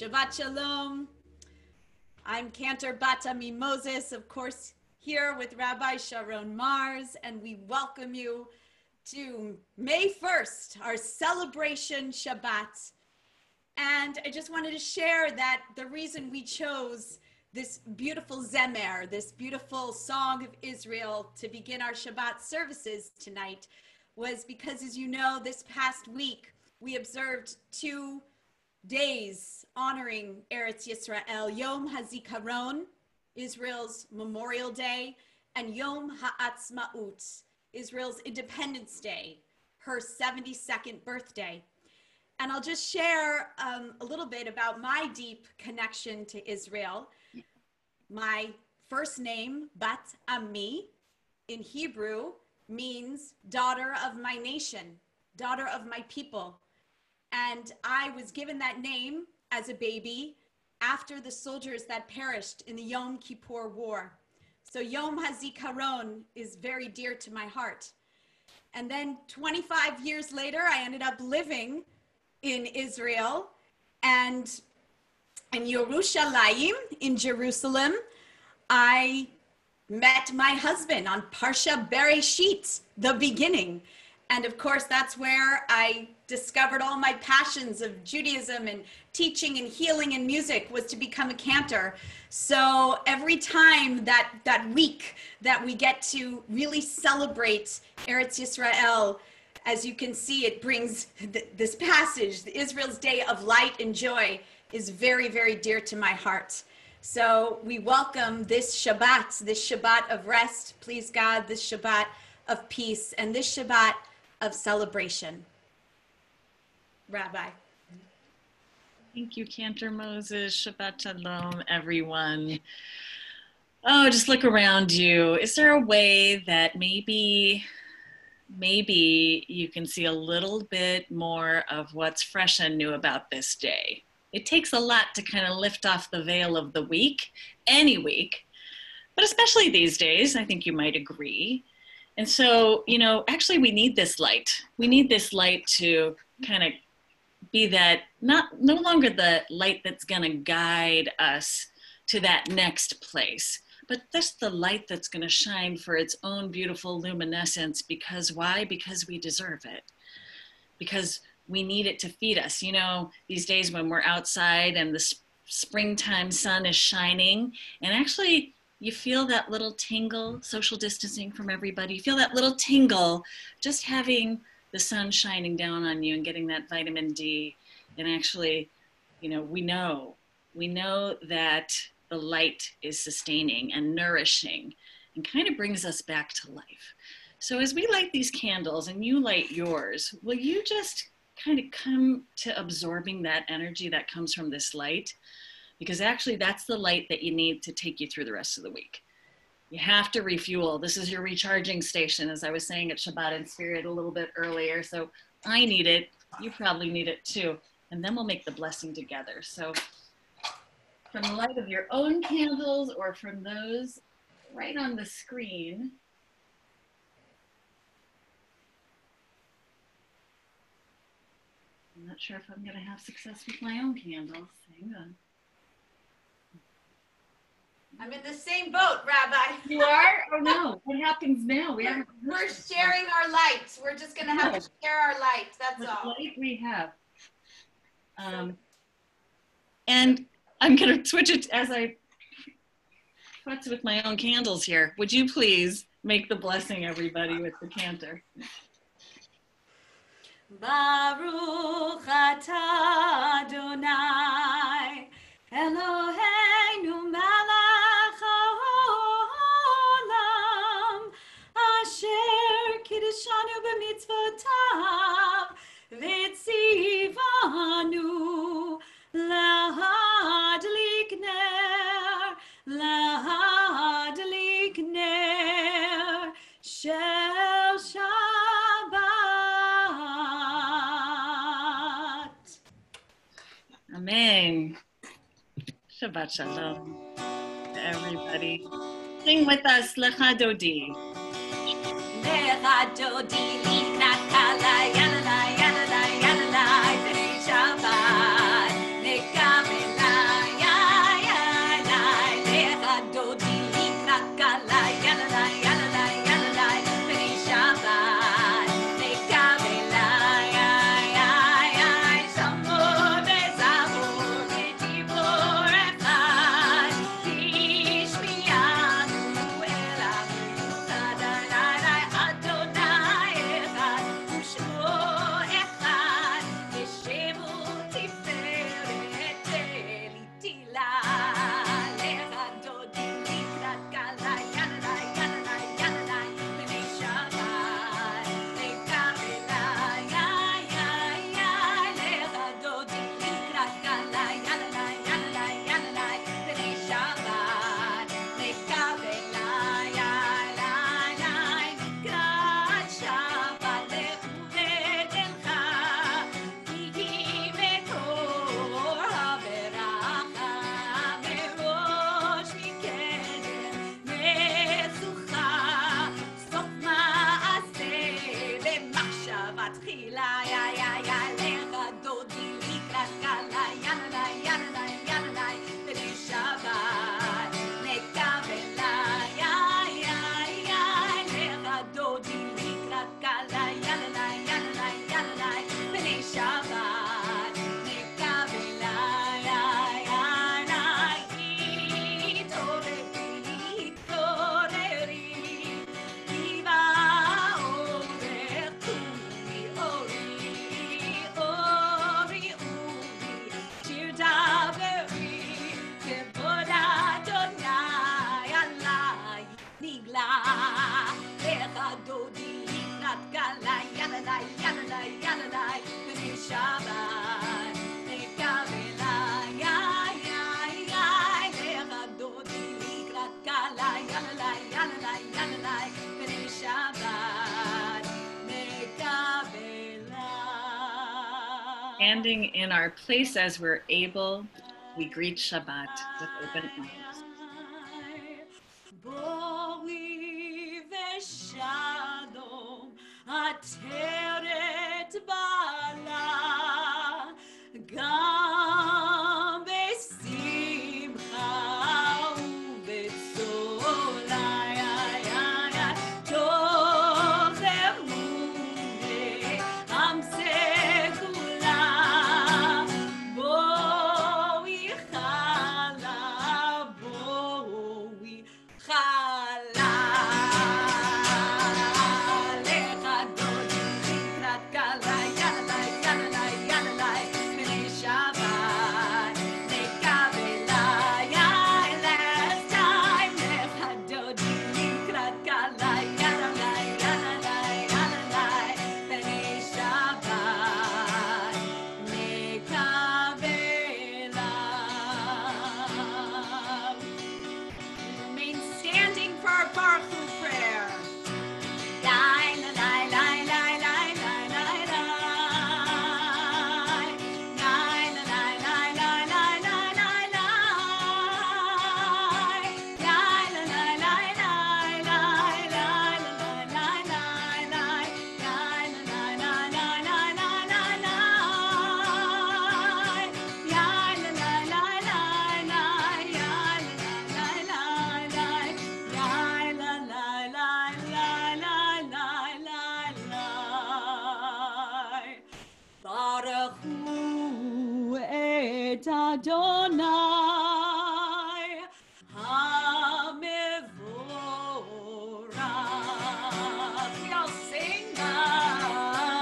Shabbat Shalom. I'm Cantor Moses, of course, here with Rabbi Mars, and we welcome you to May 1st, our celebration Shabbat. And I just wanted to share that the reason we chose this beautiful Zemer, this beautiful song of Israel to begin our Shabbat services tonight was because, as you know, this past week, we observed 2 days honoring Eretz Yisrael, Yom HaZikaron, Israel's Memorial Day, and Yom HaAtzmaut, Israel's Independence Day, her 72nd birthday. And I'll just share a little bit about my deep connection to Israel. My first name, Bat Ami, in Hebrew means daughter of my nation, daughter of my people. And I was given that name as a baby after the soldiers that perished in the Yom Kippur War. So Yom HaZikaron is very dear to my heart. And then 25 years later, I ended up living in Israel and in Yerushalayim, in Jerusalem. I met my husband on Parsha Bereshit, the beginning. And of course, that's where I discovered all my passions of Judaism and teaching and healing and music was to become a cantor. So every time that week that we get to really celebrate Eretz Yisrael, as you can see, it brings this passage, Israel's Day of Light and Joy, is very, very dear to my heart. So we welcome this Shabbat of rest, please God, this Shabbat of peace, and this Shabbat of celebration. Rabbi. Thank you, Cantor Moses. Shabbat Shalom, everyone. Oh, just look around you. Is there a way that maybe you can see a little bit more of what's fresh and new about this day? It takes a lot to kind of lift off the veil of the week, any week, but especially these days, I think you might agree. And so, actually we need this light. We need this light to kind of be that, no longer the light that's going to guide us to that next place, but just the light that's going to shine for its own beautiful luminescence. Because why? Because we deserve it. Because we need it to feed us. These days when we're outside and the springtime sun is shining, and actually you feel that little tingle, social distancing from everybody, you feel that little tingle just having the sun shining down on you and getting that vitamin D. And actually, we know that the light is sustaining and nourishing and kind of brings us back to life. So as we light these candles and you light yours, will you just kind of come to absorbing that energy that comes from this light? Because actually that's the light that you need to take you through the rest of the week. You have to refuel. This is your recharging station, as I was saying at Shabbat in Spirit a little bit earlier. So I need it. You probably need it too. And then we'll make the blessing together. So from the light of your own candles or from those right on the screen, I'm not sure if I'm going to have success with my own candles. Hang on. I'm in the same boat, Rabbi. You are? Oh no. What happens now? We're sharing our lights. We're just going to have to share our lights. That's all. What light we have. And I'm going to switch it as I futz with my own candles here. Would you please make the blessing, everybody, with the cantor? Baruch atah Adonai Eloheinu melech haolam asher kiddushanu b'mitzvotav v'tzivanu lahadlik ner shel Shabbat. Amen. Shabbat Shalom to everybody. Sing with us, Lecha Dodi. Lecha Dodi, Liknat Kala, Yalala, Yalala, Yalala, B'nai Shabbat, Nekamela. Standing in our place as we're able, we greet Shabbat with open arms. Bori v'shalom ateret bala gam b'simcha u'b'tzola tov emune amsekula boi chala boi chala lechadod likrat kala yala yala yala b'nei Shabbat nekabela last time lechadod likrat kala yala yala yala b'nei Shabbat nekabela. Remain standing for our Baruch Hu prayer. Lai, la, lai, lai, lai, lai, lai, lai, lai. Lai, la, lai, lai, lai, lai, lai, lai, lai. Lai, la, lai, lai, lai, lai, lai, lai, lai, lai, lai. Lai, la, lai, lai, lai, lai, lai, lai, lai. Lai, la, lai, lai, lai, lai, lai, lai, lai, lai. Lai, la, lai, lai, lai, lai, lai, lai, lai. Baruch Hu et Adonai HaMevorach. We all sing Baruch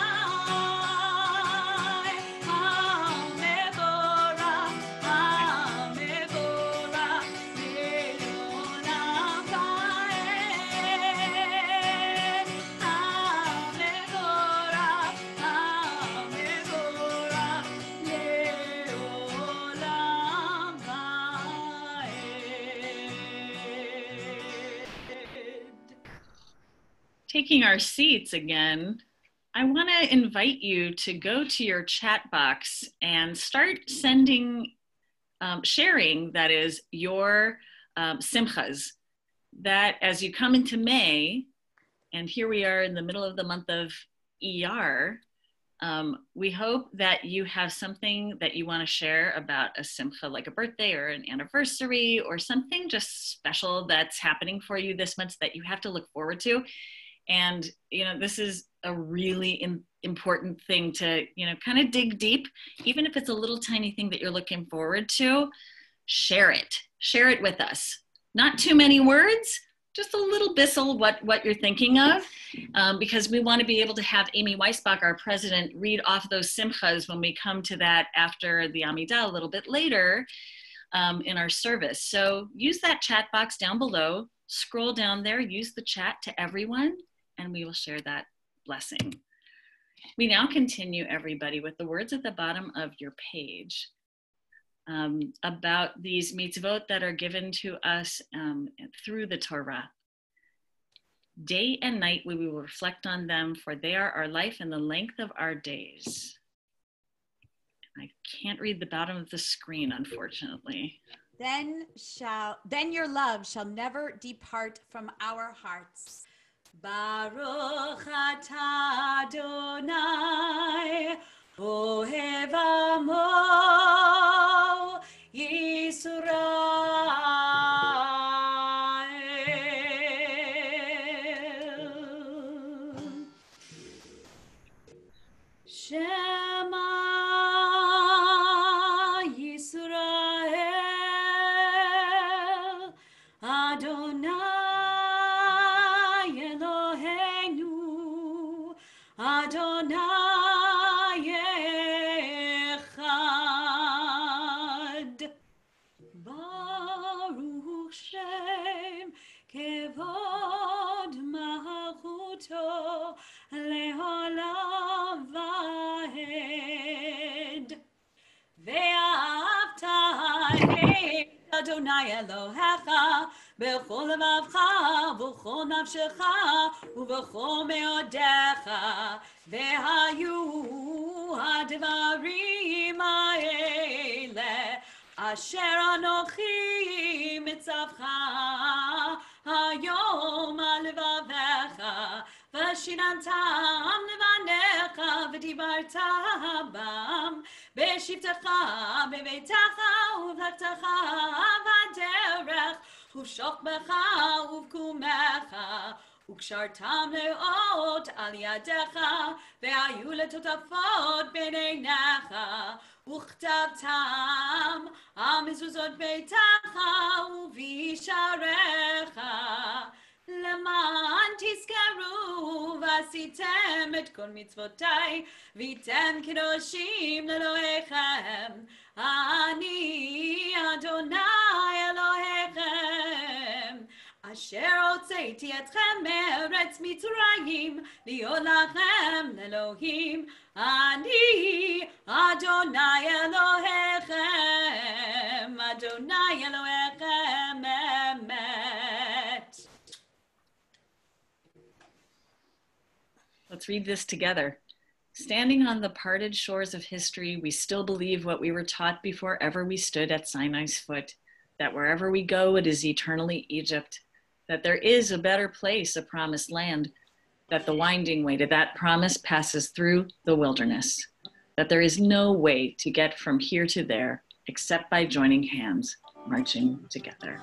Adonai HaMevorach HaMevorach Le'olam Va'ed HaMevorach HaMevorach Le'olam Va'ed. Taking our seats again, I want to invite you to go to your chat box and start sending, sharing, that is, your simchas. That as you come into May, and here we are in the middle of the month of ER, we hope that you have something that you want to share about a simcha, like a birthday or an anniversary or something just special that's happening for you this month that you have to look forward to. And, you know, this is a really important thing to, you know, kind of dig deep, even if it's a little tiny thing that you're looking forward to, share it with us. Not too many words, just a little bissel what you're thinking of, because we want to be able to have Amy Weisbach, our president, read off those simchas when we come to that after the Amidah a little bit later in our service. So use that chat box down below, scroll down there, use the chat to everyone, and we will share that blessing. We now continue, everybody, with the words at the bottom of your page about these mitzvot that are given to us through the Torah. Day and night we will reflect on them, for they are our life and the length of our days. I can't read the bottom of the screen, unfortunately. Then your love shall never depart from our hearts. Baruch atah Adonai ohev amo Yisrael. Shema Yisrael Adonai Eloheinu Adonai Echad Baruch ושלמותו לעולם ועד. ואהבת את אדוני אלוהיך בכל לבבך ובכל נפשך ובכל מאודיך, והיו הדברים האלה אשר אנוכי מצווך היום על לבביך, ושיננתם לבניך ודיברת בם בשבתך בביתך ובלכתך בדרך ובשוכבך ובקומך, וקשרתם לאות על ידיך והיו לטוטפות בין עיניך, וכתבתם על מזוזות ביתך ובשעריך, למען תזכרו ועשיתם את כל מצוותיי והייתם קדושים לאלוהיכם. אני אדוני אלוהיכם אשר הוצאתי אתכם מארץ מצרים להיות לכם לאלוהים. אני אדוני אלוהיכם, אדוני אלוהיכם אמת. Let's read this together. Standing on the parted shores of history, we still believe what we were taught before ever we stood at Sinai's foot, that wherever we go, it is eternally Egypt, that there is a better place, a promised land, that the winding way to that promise passes through the wilderness, that there is no way to get from here to there except by joining hands, marching together.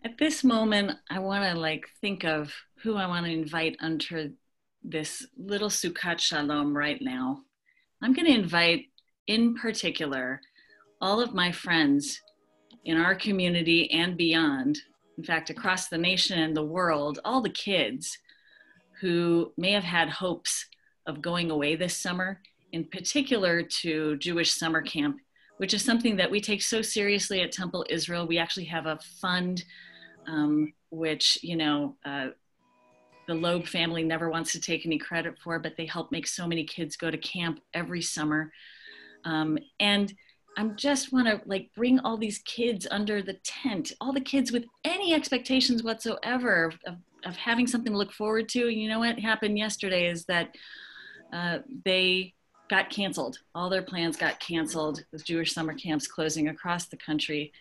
At this moment, I want to think of who I want to invite under this little Sukkot Shalom right now. I'm going to invite in particular all of my friends in our community and beyond, in fact, across the nation and the world, all the kids who may have had hopes of going away this summer, in particular to Jewish summer camp, which is something that we take so seriously at Temple Israel. We actually have a fund which, the Loeb family never wants to take any credit for, but they help make so many kids go to camp every summer. And I just want to bring all these kids under the tent, all the kids with any expectations whatsoever of having something to look forward to. You know what happened yesterday is that they got canceled. All their plans got canceled with Jewish summer camps closing across the country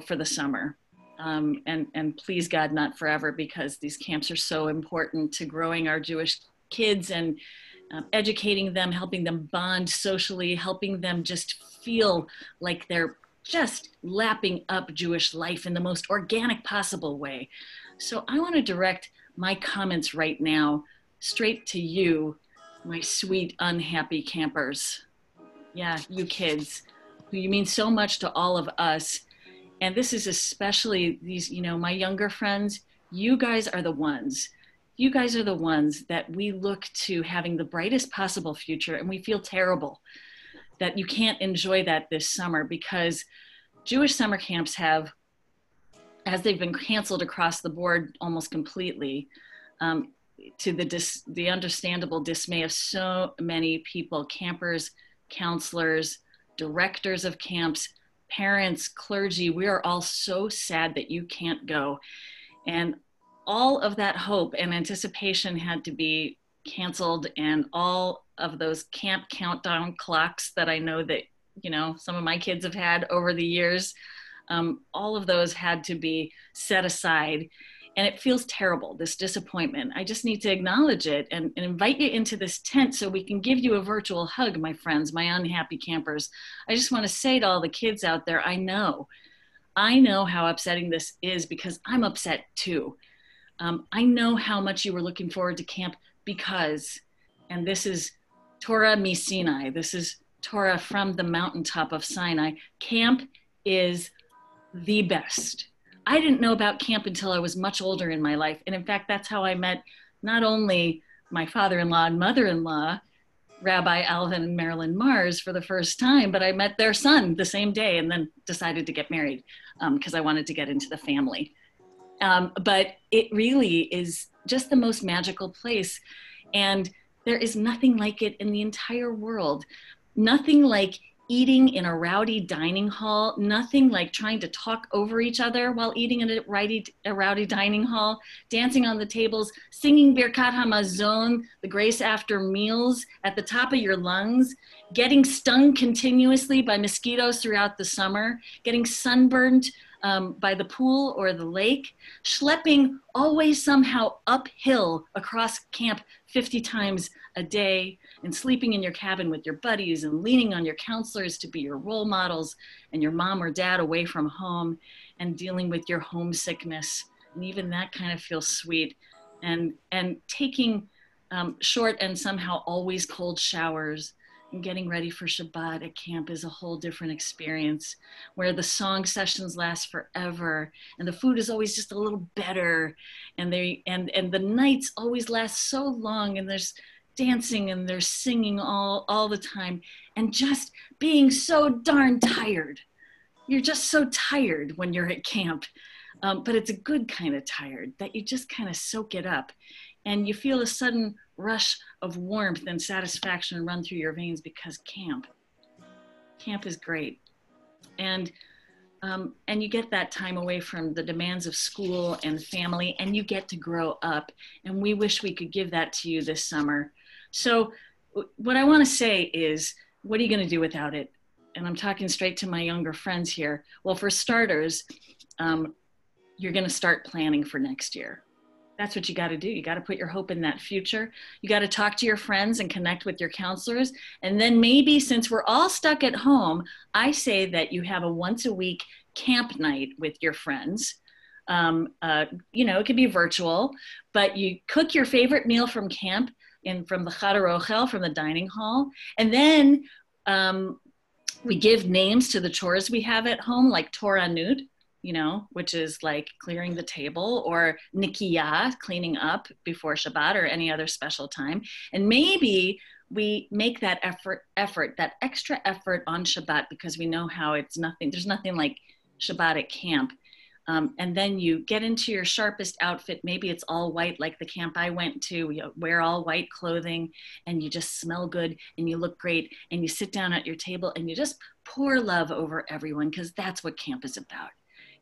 for the summer. And please God, not forever, because these camps are so important to growing our Jewish kids and educating them, helping them bond socially, helping them just feel like they're just lapping up Jewish life in the most organic possible way. So I want to direct my comments right now straight to you, my sweet, unhappy campers. Yeah, you kids, who you mean so much to all of us. And this is especially these, my younger friends. You guys are the ones. You guys are the ones that we look to having the brightest possible future, and we feel terrible that you can't enjoy that this summer, because Jewish summer camps have as they've been canceled across the board almost completely, to the understandable dismay of so many people, campers, counselors, directors of camps, parents, clergy. We are all so sad that you can't go. And all of that hope and anticipation had to be canceled, and all of those camp countdown clocks that I know that, you know, some of my kids have had over the years, all of those had to be set aside. And it feels terrible, this disappointment. I just need to acknowledge it and invite you into this tent so we can give you a virtual hug, my friends, my unhappy campers. I just want to say to all the kids out there, I know how upsetting this is, because I'm upset too. I know how much you were looking forward to camp because, and this is Torah mi Sinai, this is Torah from the mountaintop of Sinai. Camp is the best. I didn't know about camp until I was much older in my life. And in fact, that's how I met not only my father-in-law and mother-in-law, Rabbi Alvin and Marilyn Mars, for the first time, but I met their son the same day and then decided to get married because I wanted to get into the family. But it really is just the most magical place. And there is nothing like it in the entire world. Nothing like eating in a rowdy dining hall, nothing like trying to talk over each other while eating in a rowdy dining hall, dancing on the tables, singing Birkat HaMazon, the grace after meals, at the top of your lungs, getting stung continuously by mosquitoes throughout the summer, getting sunburned by the pool or the lake, schlepping always somehow uphill across camp 50 times a day, and sleeping in your cabin with your buddies and leaning on your counselors to be your role models, and your mom or dad away from home, and dealing with your homesickness. And even that kind of feels sweet. And taking short and somehow always cold showers, and getting ready for Shabbat at camp is a whole different experience, where the song sessions last forever and the food is always just a little better, and the nights always last so long, and there's dancing and there's singing all the time, and just being so darn tired. You're just so tired when you're at camp, but it's a good kind of tired that you just kind of soak it up, and you feel a sudden rush of warmth and satisfaction run through your veins, because camp is great. And you get that time away from the demands of school and family, and you get to grow up. And we wish we could give that to you this summer. So what I want to say is, what are you going to do without it? And I'm talking straight to my younger friends here. Well, for starters, you're going to start planning for next year. That's what you got to do. You got to put your hope in that future. You got to talk to your friends and connect with your counselors. And then maybe, since we're all stuck at home, I say that you have a once a week camp night with your friends. You know, it could be virtual, but you cook your favorite meal from camp from the Chadar Ochel, from the dining hall. And then we give names to the chores we have at home, like Toranut, you know, which is like clearing the table, or Nikiyah, cleaning up before Shabbat or any other special time. And maybe we make that effort, that extra effort on Shabbat, because we know how there's nothing like Shabbat at camp. And then you get into your sharpest outfit. Maybe it's all white, like the camp I went to. You wear all white clothing, and you just smell good, and you look great, and you sit down at your table, and you just pour love over everyone, because that's what camp is about.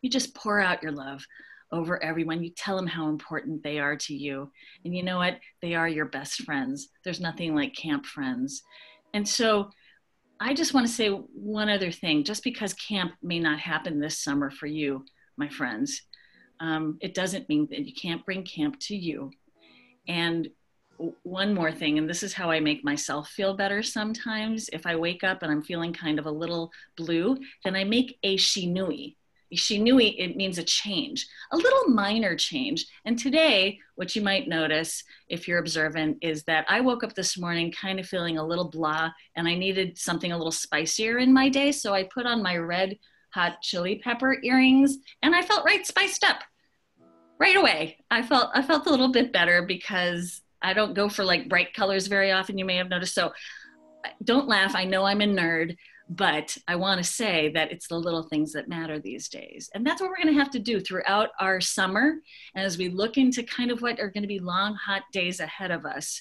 You just pour out your love over everyone. You tell them how important they are to you. And you know what? They are your best friends. There's nothing like camp friends. And so I just want to say one other thing. Just because camp may not happen this summer for you, my friends, it doesn't mean that you can't bring camp to you. And one more thing, and this is how I make myself feel better sometimes. If I wake up and I'm feeling kind of a little blue, then I make a shinui. Shinui, it means a change, a little minor change. And today, what you might notice if you're observant is that I woke up this morning kind of feeling a little blah, and I needed something a little spicier in my day. So I put on my red hot chili pepper earrings, and I felt right spiced up right away. I felt a little bit better, because I don't go for like bright colors very often, you may have noticed. So don't laugh. I know I'm a nerd, But I want to say that it's the little things that matter these days. And that's what we're going to have to do throughout our summer. And as we look into kind of what are going to be long, hot days ahead of us,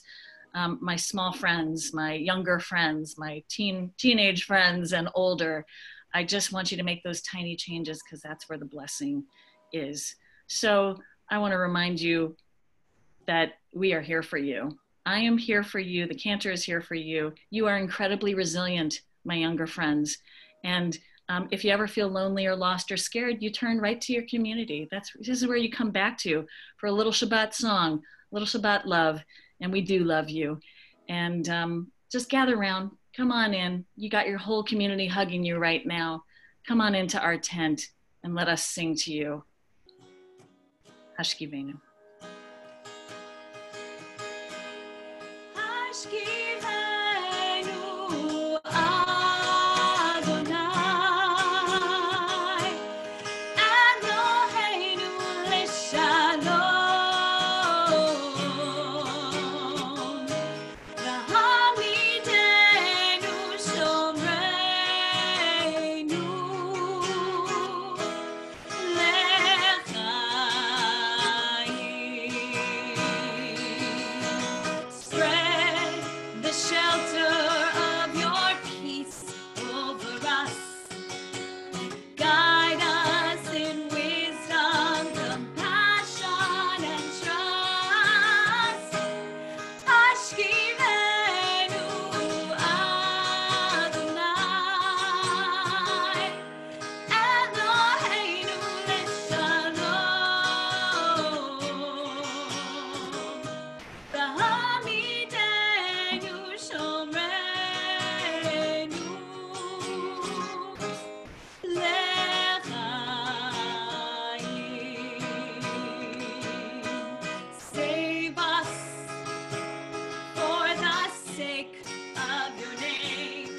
my small friends, my younger friends, my teenage friends and older, I just want you to make those tiny changes because that's where the blessing is. So I want to remind you that we are here for you. I am here for you. The Cantor is here for you. You are incredibly resilient, my younger friends. And if you ever feel lonely or lost or scared, you turn right to your community. This is where you come back to for a little Shabbat song, a little Shabbat love. And we do love you. And just gather around. Come on in. You got your whole community hugging you right now. Come on into our tent and let us sing to you. Hashkivenu. Hashkivenu Adonai Eloheinu Leshalom V'hamidenu Shomreinu L'chaim. Spread the shelter of your peace over us. Guide us in wisdom, compassion, and trust. Hashkivenu Adonai Eloheinu Leshalom V'hamidenu Shomreinu L'chaim. Save us for the sake of your name.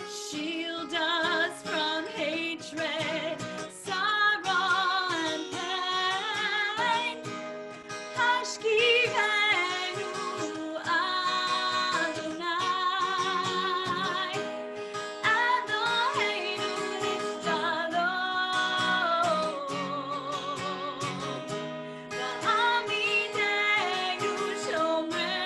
Shield us from hatred, sorrow, and pain. Hashkivenu Adonai Eloheinu Lishalom V'hamidenu Shomreinu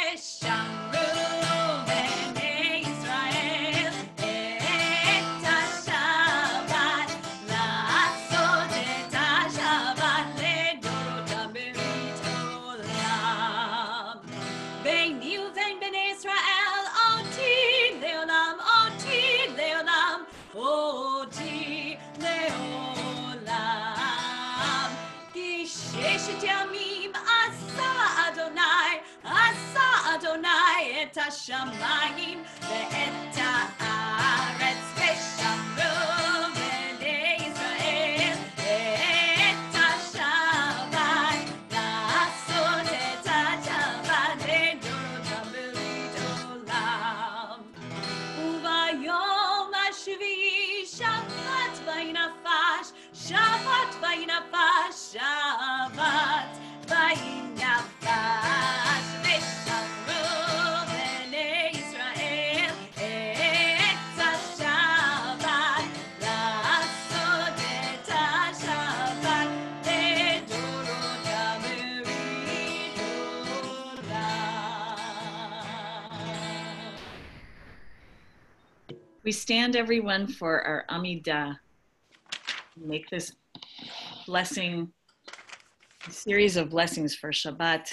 V'shamru b'nei Yisrael et ha-Shabbat la'asot et ha-Shabbat לדורות ברית עולם. ביני ובין בני ישראל אותי לעולם, אותי לעולם, אותי לעולם. כי ששת ימים עשה אדוני את השמיים ואת הארץ. ושמרו בני ישראל את השבת לעשות את השבת לדורות ברית עולם. וביום השביעי שבת וינפש, שבת וינפש, שבת וינפש. ושמרו בני ישראל את השבת לעשות את השבת לדורות ברית עולם. We stand, everyone, for our Amidah. Make this blessing, a series of blessings for Shabbat,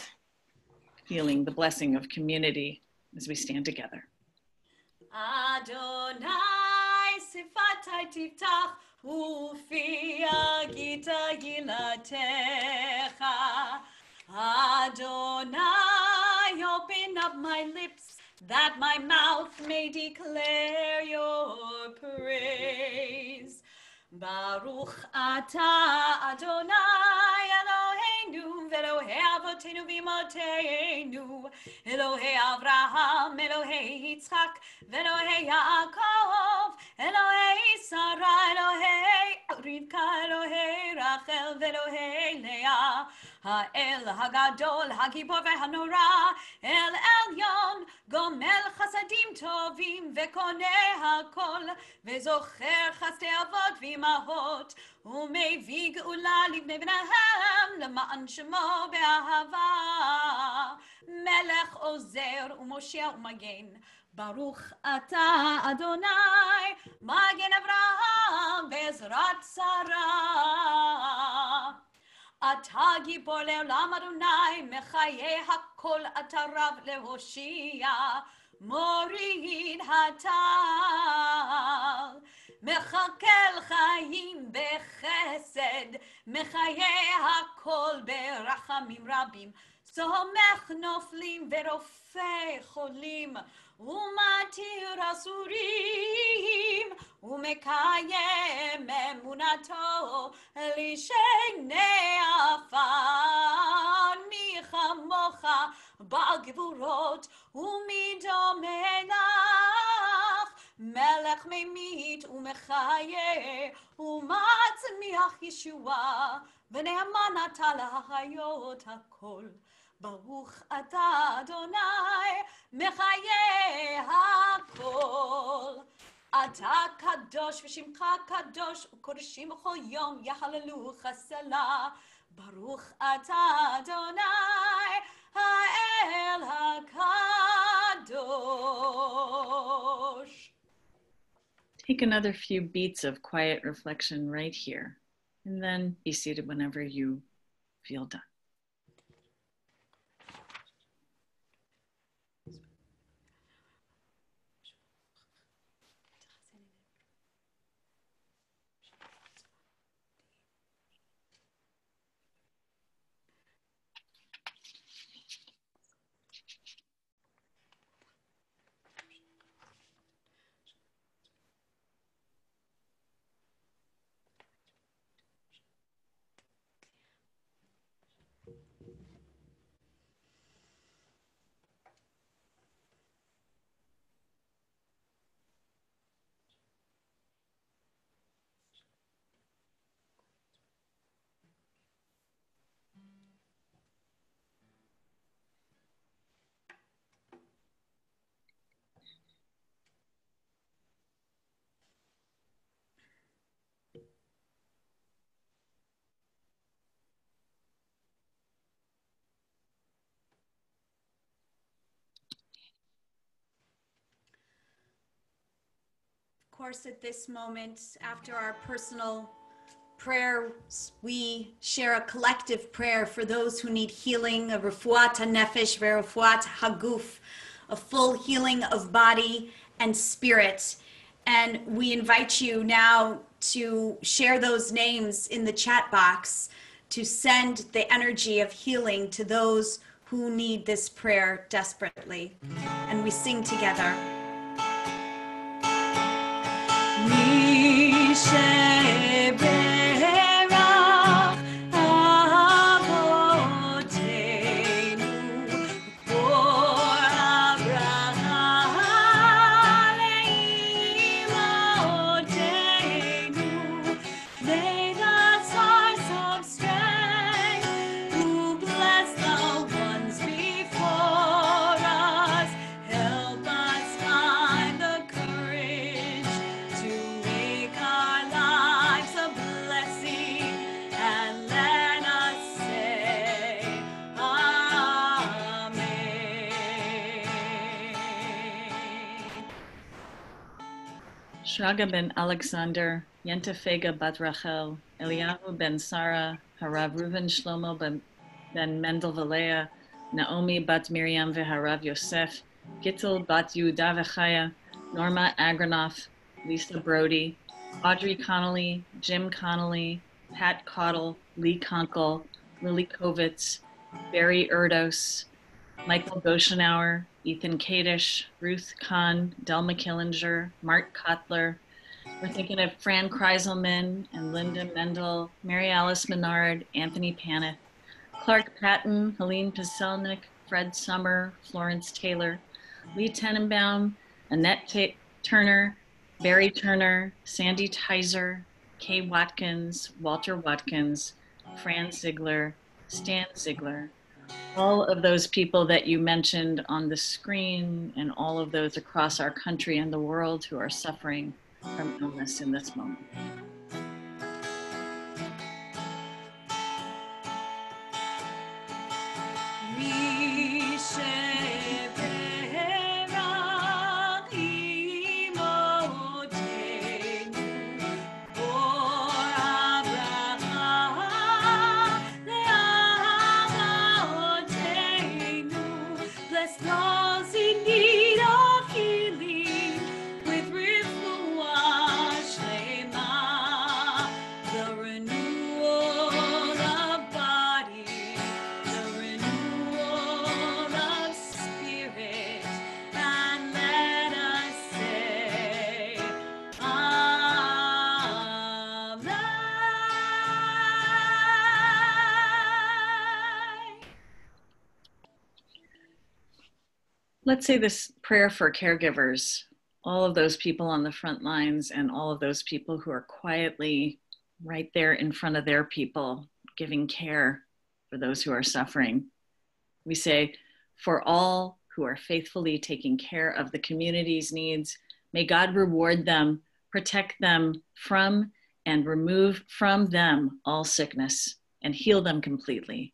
feeling the blessing of community as we stand together. Adonai sifatai tiftach ufi agita gilatecha. Adonai, open up my lips that my mouth may declare your praise. Baruch atah Adonai Eloheinu v'Elohei Avotenu v'Imotenu Elohei Avraham Elohei Yitzchak v'Elohei Yaakov Elohei Sarah Elohei Rivka Elohei Rachel v'Elohei Leah Ha'el Hagadol Hagibor v'Hanora El Elyon Gomel Chasadim Tovim v'Koneh Hakol v'Zocher Chasdei Avot v'Imahot ומביא גאולה לבני בניהם למען שמו באהבה מלך עוזר ומושיע ומגן ברוך אתה אדוני מגן אברהם בעזרת שרה אתה גיבור לעולם אדוני מחיי הכל אתה רב להושיע מוריד הטל מחכל חיים בחסד מחיי הכל ברחמים רבים סומך נופלים ורופא חולים ומתיר אסורים ומקיים אמונתו לשני עפר מי כמוך בעל גבורות ומי דומה לך מלך ממית ומחיה ומצמיח ישועה ונאמן אתה להחיות הכל ברוך אתה אדוני מחיה הכל אתה קדוש ושמך קדוש וקודשים בכל יום יהללוך סלה ברוך אתה אדוני האל הקדוש. Take another few beats of quiet reflection right here, and then be seated whenever you feel done. Of course, at this moment, after our personal prayers, we share a collective prayer for those who need healing, a refuat hanefesh ve'refuat haguf, a full healing of body and spirit. And we invite you now to share those names in the chat box to send the energy of healing to those who need this prayer desperately. And we sing together. Shraga ben Alexander, Yentefega bat Rachel, Eliyahu ben Sarah, Harav Reuven Shlomo ben Mendel Valea, Naomi bat Miriam v'Harav Yosef, Gittel bat Yehuda v'Chaya, Norma Agronoff, Lisa Brody, Audrey Connolly, Jim Connolly, Pat Cottle, Lee Kunkel, Lily Kovitz, Barry Erdos, Michael Goshenauer, Ethan Kadish, Ruth Kahn, Delma Killinger, Mark Kotler. We're thinking of Fran Kreiselman and Linda Mendel, Mary Alice Menard, Anthony Paneth, Clark Patton, Helene Paselnik, Fred Summer, Florence Taylor, Lee Tenenbaum, Annette Turner, Barry Turner, Sandy Tizer, Kay Watkins, Walter Watkins, Fran Ziegler, Stan Ziegler, all of those people that you mentioned on the screen and all of those across our country and the world who are suffering from illness in this moment. Let's say this prayer for caregivers, all of those people on the front lines and all of those people who are quietly right there in front of their people, giving care for those who are suffering. We say, for all who are faithfully taking care of the community's needs, may God reward them, protect them from and remove from them all sickness and heal them completely.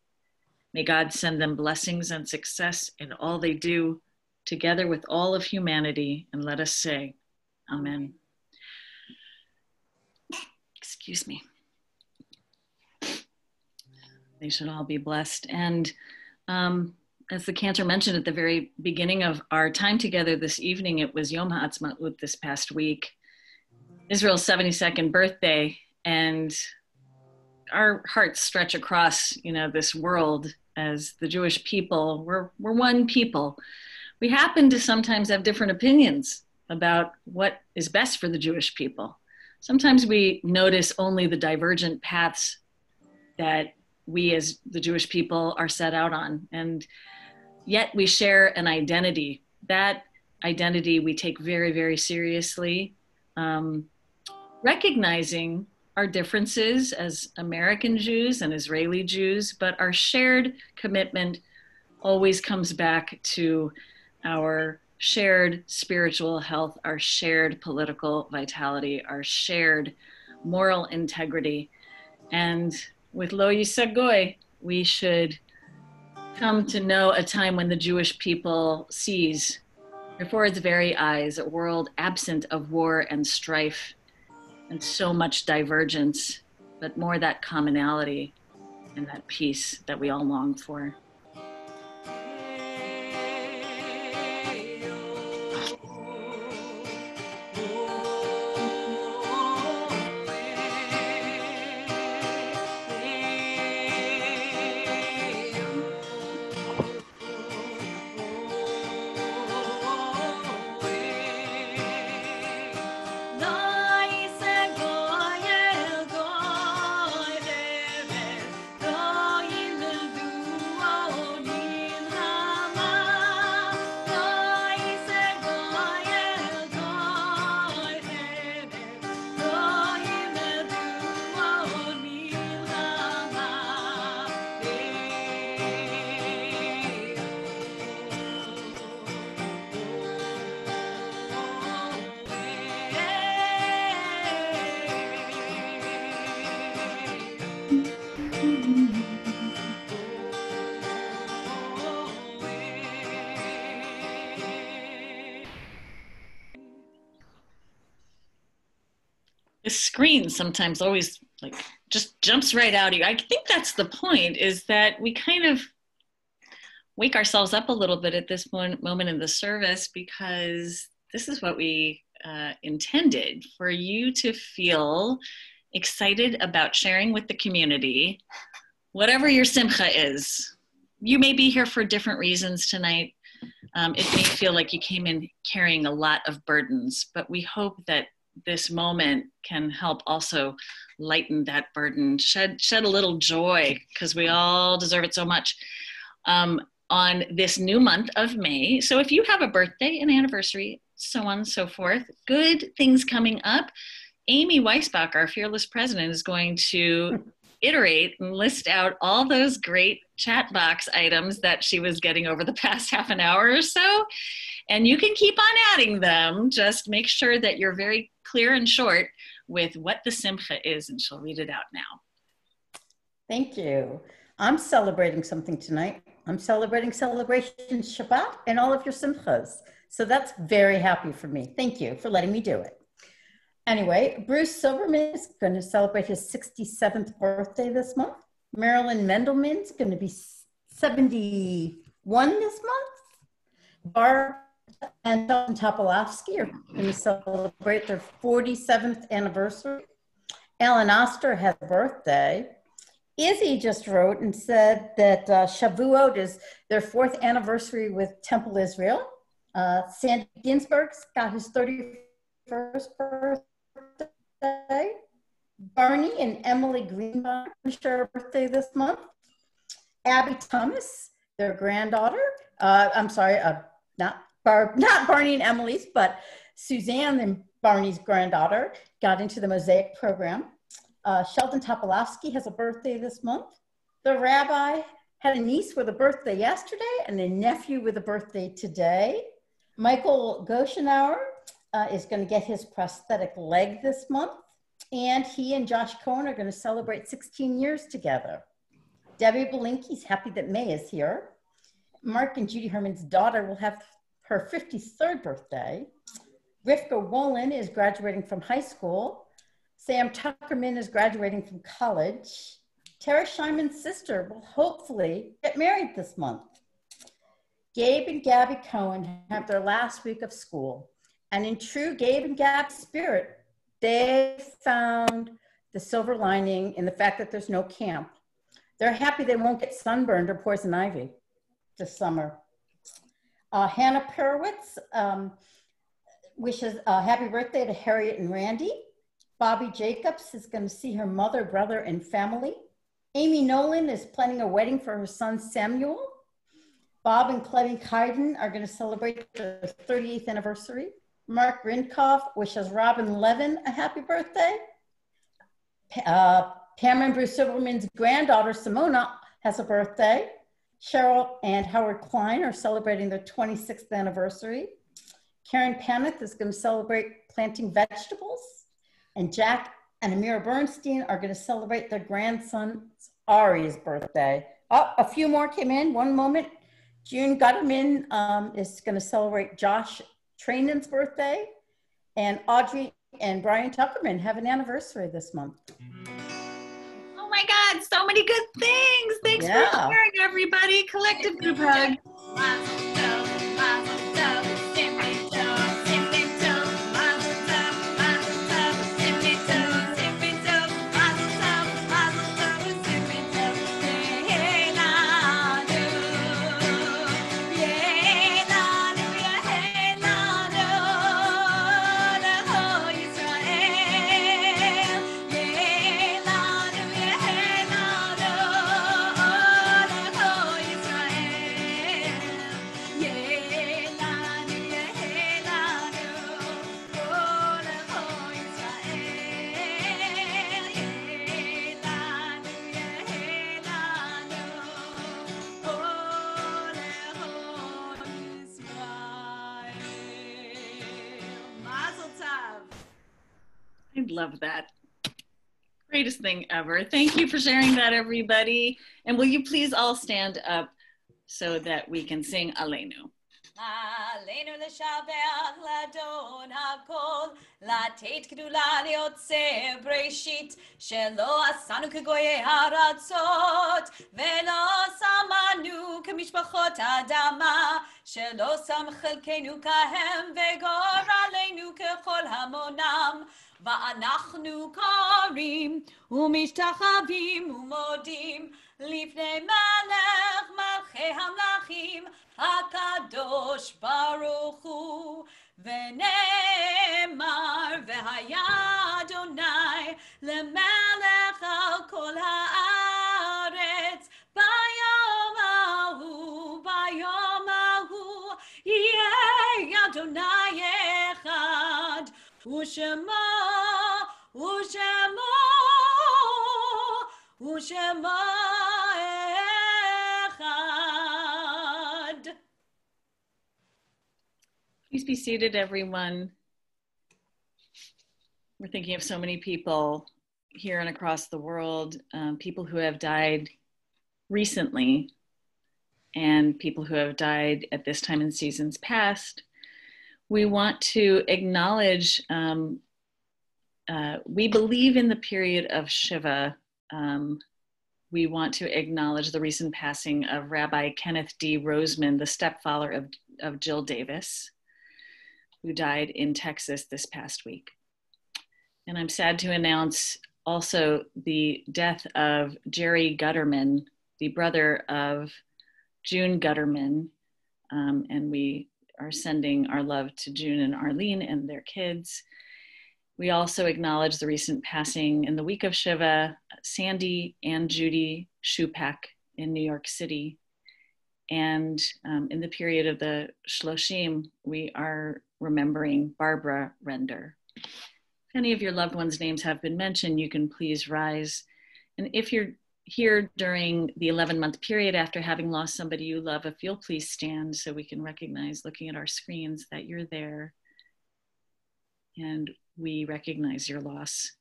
May God send them blessings and success in all they do, together with all of humanity, and let us say, Amen. Excuse me. They should all be blessed. And as the Cantor mentioned at the very beginning of our time together this evening, it was Yom HaAtzmaut this past week, Israel's 72nd birthday, and our hearts stretch across, this world as the Jewish people. We're one people. We happen to sometimes have different opinions about what is best for the Jewish people. Sometimes we notice only the divergent paths that we as the Jewish people are set out on, and yet we share an identity. That identity we take very, very seriously, recognizing our differences as American Jews and Israeli Jews, but our shared commitment always comes back to our shared spiritual health, our shared political vitality, our shared moral integrity. And with Lo Yisagoy, we should come to know a time when the Jewish people sees before its very eyes a world absent of war and strife and so much divergence, but more that commonality and that peace that we all long for. The screen sometimes always just jumps right out at you. I think that's the point, is that we kind of wake ourselves up a little bit at this moment in the service, because this is what we intended, for you to feel excited about sharing with the community, whatever your simcha is. You may be here for different reasons tonight. It may feel like you came in carrying a lot of burdens, but we hope that this moment can help also lighten that burden, shed a little joy, because we all deserve it so much, on this new month of May. So if you have a birthday, an anniversary, so on and so forth, good things coming up, Amy Weisbach, our fearless president, is going to iterate and list out all those great chat box items that she was getting over the past half an hour or so. And you can keep on adding them. Just make sure that you're very clear and short with what the simcha is, and she'll read it out now. Thank you. I'm celebrating something tonight. I'm celebrating Celebration Shabbat and all of your simchas. So that's very happy for me. Thank you for letting me do it. Anyway, Bruce Silverman is going to celebrate his 67th birthday this month. Marilyn Mendelman's going to be 71 this month. Barb and Dalton Topolovsky are going to celebrate their 47th anniversary. Alan Oster has a birthday. Izzy just wrote and said that Shavuot is their 4th anniversary with Temple Israel. Sandy Ginsberg's got his 31st birthday. Barney and Emily Greenbaum share a birthday this month. Abby Thomas, their granddaughter, not Barney and Emily's, but Suzanne and Barney's granddaughter got into the Mosaic program. Sheldon Topolovsky has a birthday this month. The rabbi had a niece with a birthday yesterday and a nephew with a birthday today. Michael Goshenauer is going to get his prosthetic leg this month. And he and Josh Cohen are going to celebrate 16 years together. Debbie Belinki's happy that May is here. Mark and Judy Herman's daughter will have her 53rd birthday. Rivka Wolin is graduating from high school. Sam Tuckerman is graduating from college. Tara Scheinman's sister will hopefully get married this month. Gabe and Gabby Cohen have their last week of school. And in true Gabe and Gab spirit, they found the silver lining in the fact that there's no camp. They're happy they won't get sunburned or poison ivy this summer. Hannah Perowitz wishes a happy birthday to Harriet and Randy. Bobby Jacobs is going to see her mother, brother, and family. Amy Nolan is planning a wedding for her son, Samuel. Bob and Clevie Kaiden are going to celebrate their 38th anniversary. Mark Rinkoff wishes Robin Levin a happy birthday. Pam and Bruce Silverman's granddaughter, Simona, has a birthday. Cheryl and Howard Klein are celebrating their 26th anniversary. Karen Paneth is going to celebrate planting vegetables. And Jack and Amira Bernstein are going to celebrate their grandson Ari's birthday. Oh, a few more came in, one moment. June Gutterman is going to celebrate Josh Trainan's birthday. And Audrey and Brian Tuckerman have an anniversary this month. Oh my God, so many good things. Thanks for sharing, everybody. Collective group hug. I love that. Greatest thing ever. Thank you for sharing that, everybody. And will you please all stand up so that we can sing Aleinu. עלינו לשבח לאדון הכל, לתת גדולה ליוצר בראשית, שלא עשנו כגויי הארצות, ולא שמנו כמשפחות האדמה, שלא שם חלקנו כהם, וגורלנו ככל המונם. ואנחנו קוראים ומשתחווים ומודים לפני מלך מלכי המלכים, HaKadosh Baruch Hu. V'ne'emar v'haya Adonai lemelech al kol haaretz bayom hahu yeh Adonai echad u'shemo echad. Please be seated, everyone. We're thinking of so many people here and across the world, people who have died recently and people who have died at this time in seasons past. We want to acknowledge, we believe in the period of Shiva. We want to acknowledge the recent passing of Rabbi Kenneth D. Roseman, the stepfather of Jill Davis, who died in Texas this past week. And I'm sad to announce also the death of Jerry Gutterman, the brother of June Gutterman. And we are sending our love to June and Arlene and their kids. We also acknowledge the recent passing in the week of Shiva, Sandy and Judy Shupak in New York City. And in the period of the Shloshim, we are remembering Barbara Render. If any of your loved ones' names have been mentioned, you can please rise. And if you're here during the 11-month period after having lost somebody you love, if you'll please stand so we can recognize, looking at our screens, that you're there and we recognize your loss.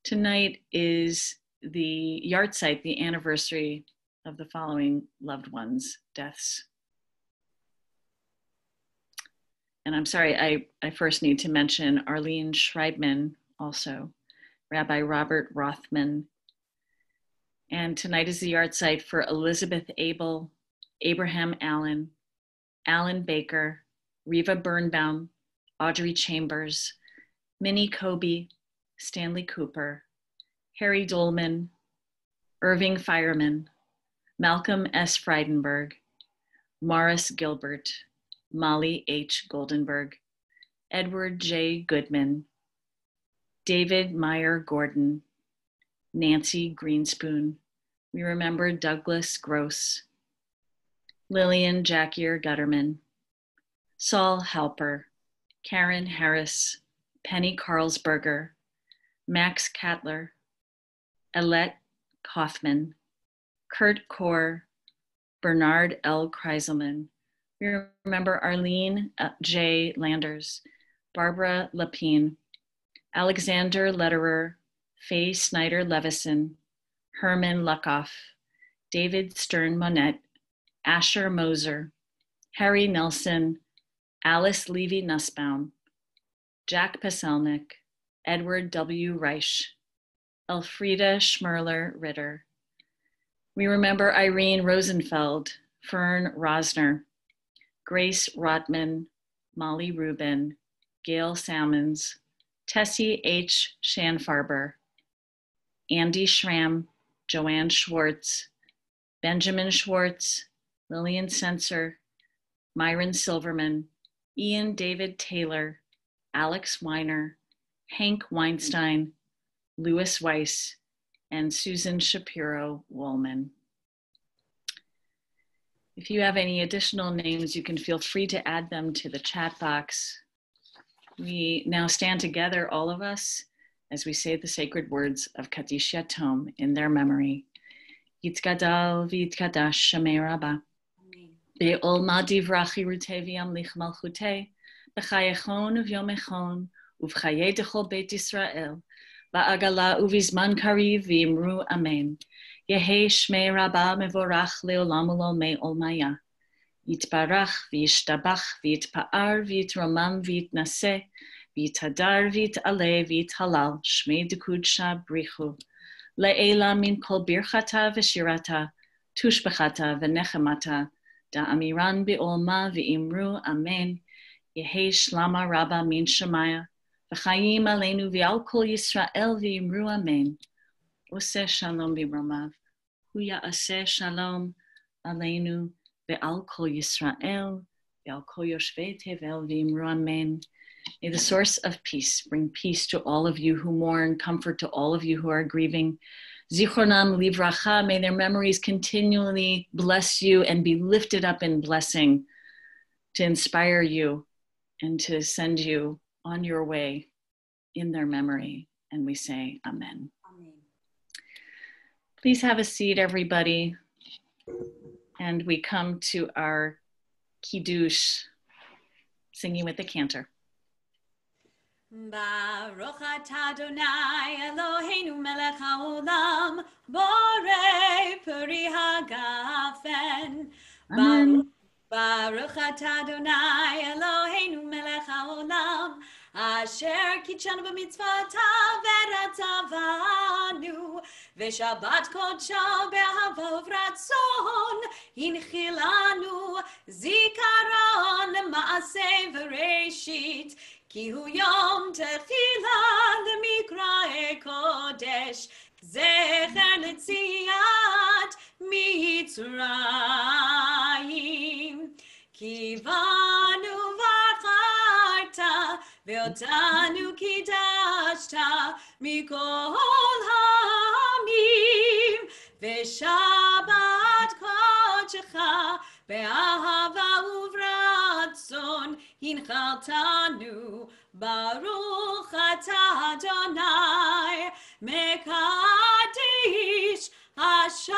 Tonight is the yahrzeit, the anniversary of the following loved ones' deaths. And I'm sorry, I first need to mention Arlene Schreibman also, Rabbi Robert Rothman. And tonight is the yahrzeit for Elizabeth Abel, Abraham Allen, Alan Baker, Reva Birnbaum, Audrey Chambers, Minnie Kobe, Stanley Cooper, Harry Dolman, Irving Fireman, Malcolm S. Freidenberg, Morris Gilbert, Molly H. Goldenberg, Edward J. Goodman, David Meyer Gordon, Nancy Greenspoon. We remember Douglas Gross, Lillian Jackier Gutterman, Saul Halper, Karen Harris, Penny Carlsberger, Max Katler, Alette Kaufman, Kurt Kaur, Bernard L. Kreiselman. We remember Arlene J. Landers, Barbara Lapine, Alexander Lederer, Faye Snyder Levison, Herman Luckoff, David Stern Monette, Asher Moser, Harry Nelson, Alice Levy Nussbaum, Jack Paselnik, Edward W. Reich, Elfrida Schmerler Ritter. We remember Irene Rosenfeld, Fern Rosner, Grace Rotman, Molly Rubin, Gail Salmons, Tessie H. Schanfarber, Andy Schramm, Joanne Schwartz, Benjamin Schwartz, Lillian Sensor, Myron Silverman, Ian David Taylor, Alex Weiner, Hank Weinstein, Louis Weiss, and Susan Shapiro Woolman. If you have any additional names, you can feel free to add them to the chat box. We now stand together, all of us, as we say the sacred words of Kaddish Yatom in their memory. Yitkadal v'yitkadash Shemei Rabbah. Be'olma divrach yirutei v'yamlich malchutei. B'chayechon uvyomechon. Uv'chaye dechol Beit Yisrael. Ba'agala uvizman kariv v'imru amen. Yehi Shmei Rabbah mevorach leolam u'lomei olmaya. Yitbarach v'yishtabach v'yitpa'ar v'yitromam v'yitnaseh v'yitadar v'yit'aleh v'yithalal Shmei Dekudsha Brichu. Le'ela min kol birchata v'shirata tushbechata v'nechemata da'amiran bi'olma v'imru amen. Yehi Shlama Rabbah min Shemaya v'chayim aleinu v'al kol Yisrael v'imru amen. Oseh shalom b'romav. Hu ya'aseh shalom aleinu ve'al kol Yisrael, ve'al kol yoshvei tevel v'imru amen. May the source of peace bring peace to all of you who mourn, comfort to all of you who are grieving. Zichronam livracha, may their memories continually bless you and be lifted up in blessing to inspire you and to send you on your way in their memory. And we say amen. Amen. Please have a seat, everybody. And we come to our Kiddush, singing with the cantor. Baruch atah Adonai Eloheinu melech haolam borei peri hagafen. Amen. Baruch atah Adonai Eloheinu melech haolam asher kitshanu b'mitzvotav v'ratzavanu v'shabbat kodsho be'ahava uvratzon hinchilanu zikaron ma'aseh v'reshit כי הוא יום תחילה למקראי קודש, זכר ליציאת מצרים. כי בנו בחרת, ואותנו קידשת מכל העמים, ושבת קודשך באהבה וברצון הנחלתנו. ברוך אתה אדוני מקדיש השבת.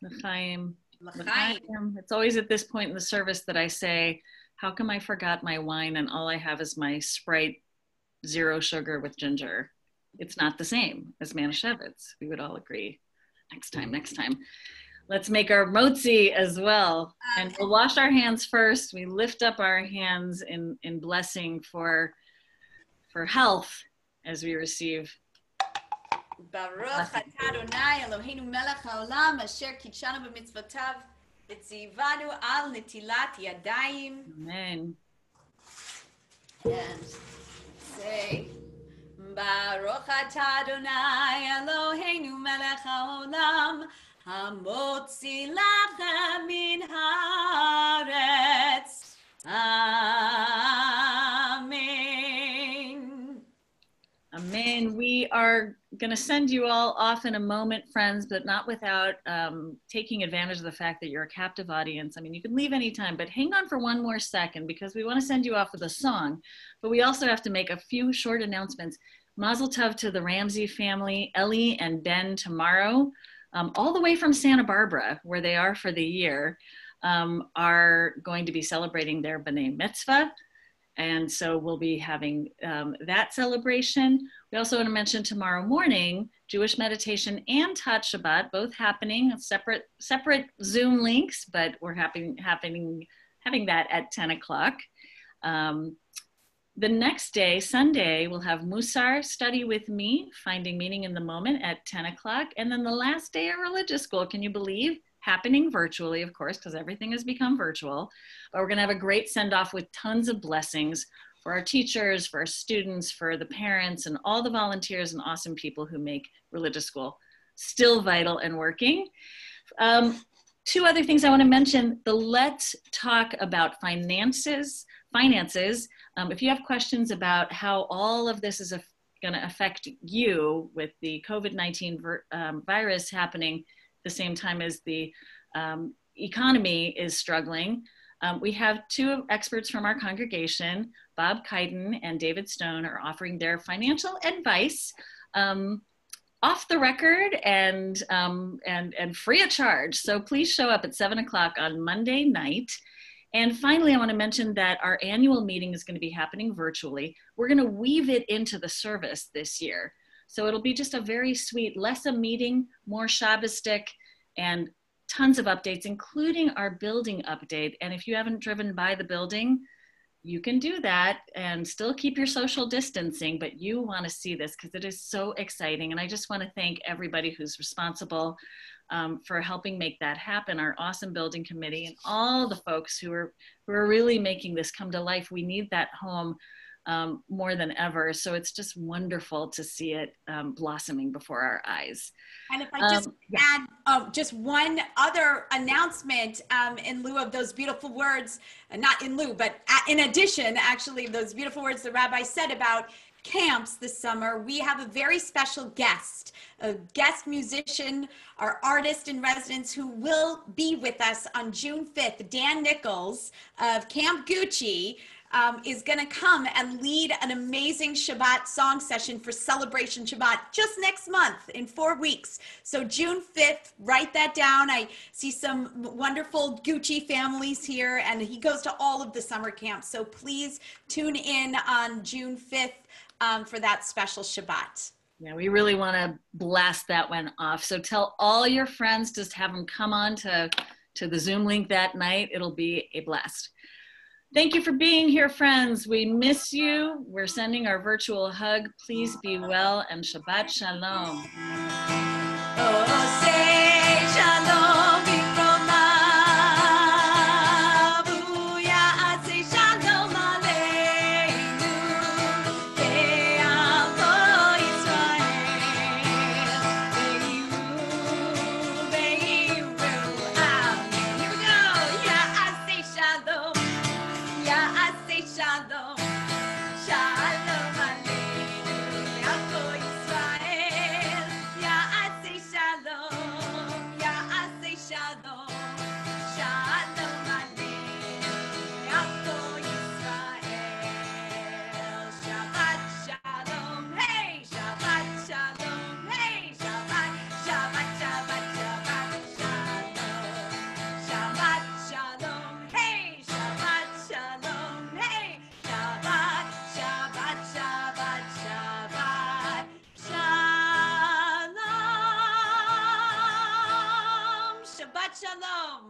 L'chaim. L'chaim. It's always at this point in the service that I say, how come I forgot my wine and all I have is my Sprite 0 sugar with ginger? It's not the same as Manischewitz. We would all agree. Next time. Let's make our motzi as well. And we'll wash our hands first. We lift up our hands in blessing for health as we receive. Baruch atah Adonai Eloheinu melech haolam asher kitshanu b'mitzvotav v'tzivanu al netilat yadayim. Amen. And say, Baruch atah Adonai Eloheinu melech haolam hamotzi lachem min haaretz. Amen. Amen. We are going to send you all off in a moment, friends, but not without taking advantage of the fact that you're a captive audience. I mean, you can leave anytime, but hang on for one more second because we want to send you off with a song, but we also have to make a few short announcements. Mazel tov to the Ramsey family, Ellie and Ben tomorrow, all the way from Santa Barbara, where they are for the year, are going to be celebrating their B'nai Mitzvah. And so we'll be having that celebration. We also want to mention tomorrow morning, Jewish meditation and Tat Shabbat, both happening, separate Zoom links, but we're having that at 10 o'clock. The next day, Sunday, we'll have Musar study with me, Finding Meaning in the Moment at 10 o'clock. And then the last day of religious school, can you believe? Happening virtually, of course, because everything has become virtual. But we're going to have a great send-off with tons of blessings for our teachers, for our students, for the parents, and all the volunteers and awesome people who make religious school still vital and working. Two other things I want to mention. The Let's Talk About Finances. If you have questions about how all of this is going to affect you with the COVID-19 virus happening the same time as the economy is struggling. We have two experts from our congregation, Bob Kiden and David Stone, are offering their financial advice off the record and free of charge. So please show up at 7 o'clock on Monday night. And finally, I want to mention that our annual meeting is going to be happening virtually. We're going to weave it into the service this year. So it'll be just a very sweet, less a meeting, more Shabbostic, and tons of updates, including our building update. And if you haven't driven by the building, you can do that and still keep your social distancing, but you want to see this because it is so exciting. And I just want to thank everybody who's responsible for helping make that happen, our awesome building committee and all the folks who are really making this come to life. We need that home more than ever. So it's just wonderful to see it blossoming before our eyes. And if I just add just one other announcement in lieu of those beautiful words, not in lieu, but in addition, actually, those beautiful words the rabbi said about camps this summer, we have a very special guest, a guest musician, our artist in residence who will be with us on June 5th, Dan Nichols of Camp Gucci. Is going to come and lead an amazing Shabbat song session for Celebration Shabbat just next month in 4 weeks. So June 5th, write that down. I see some wonderful Gucci families here, and he goes to all of the summer camps. So please tune in on June 5th for that special Shabbat. Yeah, we really want to blast that one off. So tell all your friends, just have them come on to the Zoom link that night. It'll be a blast. Thank you for being here, friends. We miss you. We're sending our virtual hug. Please be well, and Shabbat Shalom. Oh, say shalom, Biroma. Booyah, say shalom aleinu. Ke'amo Yisrael. Be'iru, amen. Here we go. Yeah, I say shalom. Yeah, I say shalom. Shalom aleinu. Be'amo Yisrael. Yeah, I say shalom. Yeah, I say shalom. Shalom aleinu. Be'amo Yisrael. Shabbat shalom. Hey, Shabbat shalom. Hey, Shabbat, Shabbat, Shabbat, Shabbat shalom. Shabbat shalom. Hey, Shabbat shalom. Hey, Shabbat, Shabbat, Shabbat, Shabbat shalom. Shabbat shalom.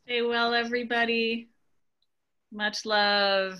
Stay well, everybody. Much love.